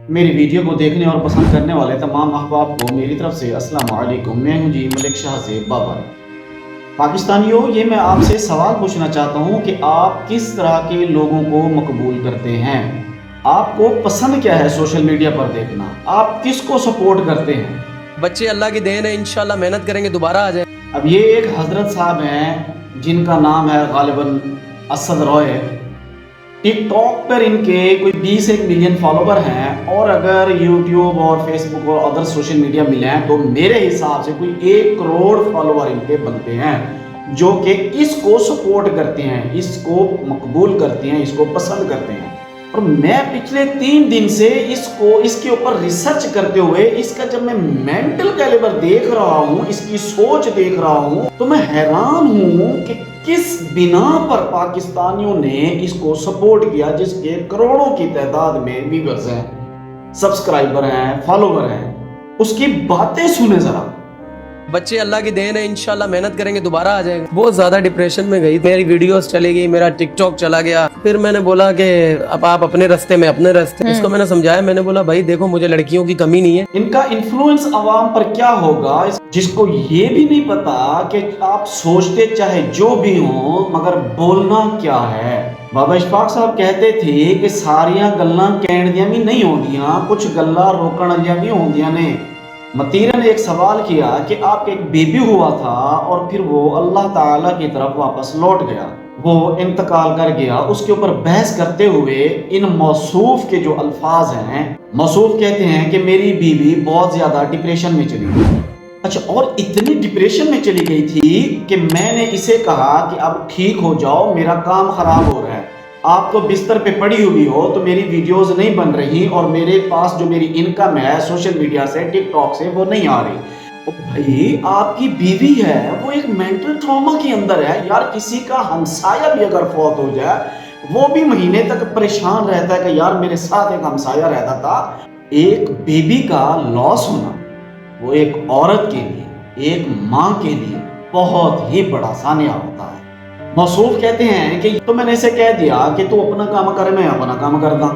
میری ویڈیو کو دیکھنے اور پسند کرنے والے تمام احباب کو میری طرف سے السلام علیکم۔ میں ہوں جی ملک شاہ زیب بابر۔ پاکستانیوں، یہ میں آپ سے سوال پوچھنا چاہتا ہوں کہ آپ کس طرح کے لوگوں کو مقبول کرتے ہیں؟ آپ کو پسند کیا ہے سوشل میڈیا پر دیکھنا؟ آپ کس کو سپورٹ کرتے ہیں؟ بچے اللہ کی دین ہے، انشاءاللہ محنت کریں گے دوبارہ آ جائیں۔ اب یہ ایک حضرت صاحب ہیں جن کا نام ہے غالباً اسد روئے۔ ٹک ٹاک پر ان کے کوئی 21 ملین فالوور ہیں، اور اگر یوٹیوب اور فیس بک اور ادر سوشل میڈیا ملیں تو میرے حساب سے کوئی 1 کروڑ فالوور ان کے بنتے ہیں، جو کہ اس کو سپورٹ کرتے ہیں، اس کو مقبول کرتے ہیں، اس کو پسند کرتے ہیں۔ اور میں پچھلے 3 دن سے اس کے اوپر ریسرچ کرتے ہوئے اس کا جب میں مینٹل کیلیبر دیکھ رہا ہوں، اس کی سوچ دیکھ رہا ہوں، تو میں حیران ہوں کہ کس بنا پر پاکستانیوں نے اس کو سپورٹ کیا، جس کے کروڑوں کی تعداد میں ویورز ہیں، سبسکرائبر ہیں، فالوور ہیں۔ اس کی باتیں سنیں ذرا۔ بچے اللہ کی دین ہے، انشاءاللہ محنت کریں گے دوبارہ آ جائیں گے۔ بہت زیادہ ڈپریشن میں گئی، میری ویڈیوز چلی گئی، میرا ٹک ٹاک چلا گیا۔ پھر میں نے بولا کہ اب آپ اپنے راستے میں اپنے راستے، اس کو میں نے سمجھایا، میں نے بولا بھائی دیکھو مجھے لڑکیوں کی کمی نہیں ہے۔ ان کا انفلوئنس عوام پر کیا ہوگا، جس کو یہ بھی نہیں پتا کہ آپ سوچتے چاہے جو بھی ہوں مگر بولنا کیا ہے۔ بابا اشفاق صاحب کہتے تھے کہ ساریاں گلاں کہن دیاں بھی نہیں ہوندیاں، کچھ گلاں روکن والیاں بھی ہوندیاں نے۔ متیرہ نے ایک سوال کیا کہ آپ کا ایک بیبی ہوا تھا اور پھر وہ اللہ تعالیٰ کی طرف واپس لوٹ گیا، وہ انتقال کر گیا۔ اس کے اوپر بحث کرتے ہوئے ان موصوف کے جو الفاظ ہیں، موصوف کہتے ہیں کہ میری بیوی بہت زیادہ ڈپریشن میں چلی گئی۔ اچھا، اور اتنی ڈپریشن میں چلی گئی تھی کہ میں نے اسے کہا کہ اب ٹھیک ہو جاؤ، میرا کام خراب ہو رہا ہے، آپ تو بستر پہ پڑی ہوئی ہو تو میری ویڈیوز نہیں بن رہی، اور میرے پاس جو میری انکم ہے سوشل میڈیا سے، ٹک ٹاک سے، وہ نہیں آ رہی۔ بھائی آپ کی بیوی ہے، وہ ایک مینٹل ٹراما کے اندر ہے یار۔ کسی کا ہمسایہ بھی اگر فوت ہو جائے، وہ بھی مہینے تک پریشان رہتا ہے کہ یار میرے ساتھ ایک ہمسایہ رہتا تھا۔ ایک بیبی کا لاس ہونا، وہ ایک عورت کے لیے، ایک ماں کے لیے بہت ہی بڑا سانحہ ہوتا ہے۔ موصوف کہتے ہیں کہ تو میں نے اسے کہہ دیا کہ تو اپنا کام کر، میں اپنا کام کرتا۔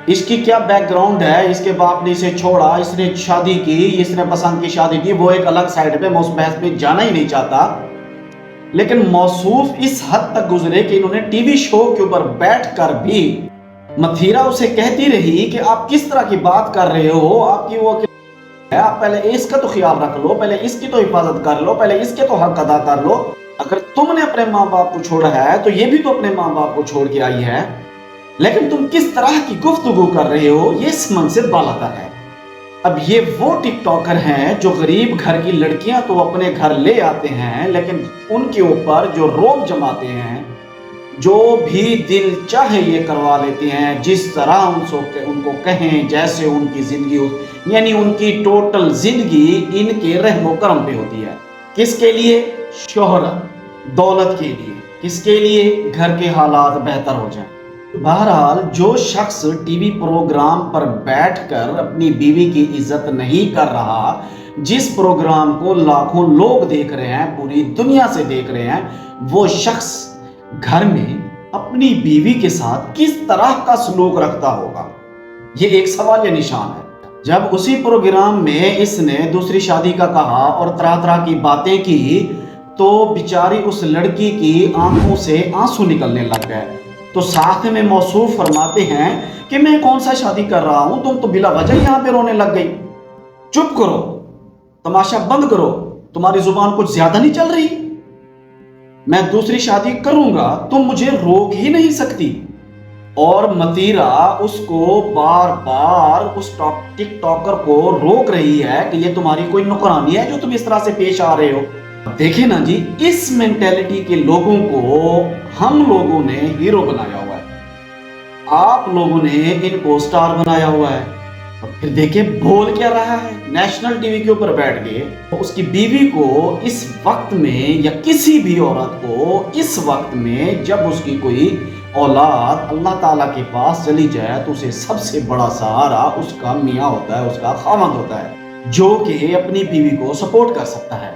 اس کی کیا بیک گراؤنڈ ہے، اس کے باپ نے اسے چھوڑا، اس نے شادی کی، اس نے پسند کی شادی کی، وہ ایک الگ سائیڈ پہ، میں اس بحث میں جانا ہی نہیں چاہتا۔ لیکن موصوف اس حد تک گزرے کہ انہوں نے ٹی وی شو کے اوپر بیٹھ کر بھی متھیرا اسے کہتی رہی کہ آپ کس طرح کی بات کر رہے ہو، آپ کی وہ ہے، آپ پہلے اس کا تو خیال رکھ لو، پہلے اس کی تو حفاظت کر لو، پہلے اس کے تو حق ادا کر لو۔ اگر تم نے اپنے ماں باپ کو چھوڑا ہے تو یہ بھی تو اپنے ماں باپ کو چھوڑ کے آئی ہے، لیکن تم کس طرح کی گفتگو کر رہے ہو، یہ اس من سے بالا ہے۔ اب یہ وہ ٹک ٹاکر ہیں جو غریب گھر کی لڑکیاں تو اپنے گھر لے آتے ہیں، لیکن ان کے اوپر جو روب جماتے ہیں، جو بھی دل چاہے یہ کروا لیتے ہیں، جس طرح ان کو کہیں، جیسے ان کی زندگی ہو، یعنی ان کی ٹوٹل زندگی ان کے رحم و کرم پہ ہوتی ہے۔ کس کے لیے؟ شہرت، دولت کے لیے۔ کس کے لیے؟ گھر کے حالات بہتر ہو جائیں۔ بہرحال جو شخص ٹی وی پروگرام پر بیٹھ کر اپنی بیوی کی عزت نہیں کر رہا، جس پروگرام کو لاکھوں لوگ دیکھ رہے ہیں، پوری دنیا سے دیکھ رہے ہیں، وہ شخص گھر میں اپنی بیوی کے ساتھ کس طرح کا سلوک رکھتا ہوگا، یہ ایک سوال یا نشان ہے۔ جب اسی پروگرام میں اس نے دوسری شادی کا کہا اور طرح طرح کی باتیں کی، تو بیچاری اس لڑکی کی آنکھوں سے آنسو نکلنے لگ گئے۔ تو ساتھ میں موصوف فرماتے ہیں کہ میں کون سا شادی کر رہا ہوں، تم تو بلا وجہ یہاں پہ رونے لگ گئی۔ چپ کرو، تماشا بند کرو، تمہاری زبان کچھ زیادہ نہیں چل رہی؟ میں دوسری شادی کروں گا، تم مجھے روک ہی نہیں سکتی۔ اور متیرہ اس کو بار بار اس ٹک ٹاکر کو روک رہی ہے کہ یہ تمہاری کوئی نکرانی ہے جو تم اس طرح سے پیش آ رہے ہو۔ دیکھیں نا جی، اس مینٹیلٹی کے لوگوں کو ہم لوگوں نے ہیرو بنایا ہوا ہے، آپ لوگوں نے ان کو سٹار بنایا ہوا ہے۔ اور پھر دیکھیں بول کیا رہا ہے، نیشنل ٹی وی کے اوپر بیٹھ کے اس کی بیوی کو اس وقت میں، یا کسی بھی عورت کو اس وقت میں، جب اس کی کوئی اولاد اللہ تعالیٰ کے پاس چلی جائے، تو اسے سب سے بڑا سہارا اس کا میاں ہوتا ہے، اس کا خاوند ہوتا ہے، جو کہ اپنی بیوی کو سپورٹ کر سکتا ہے۔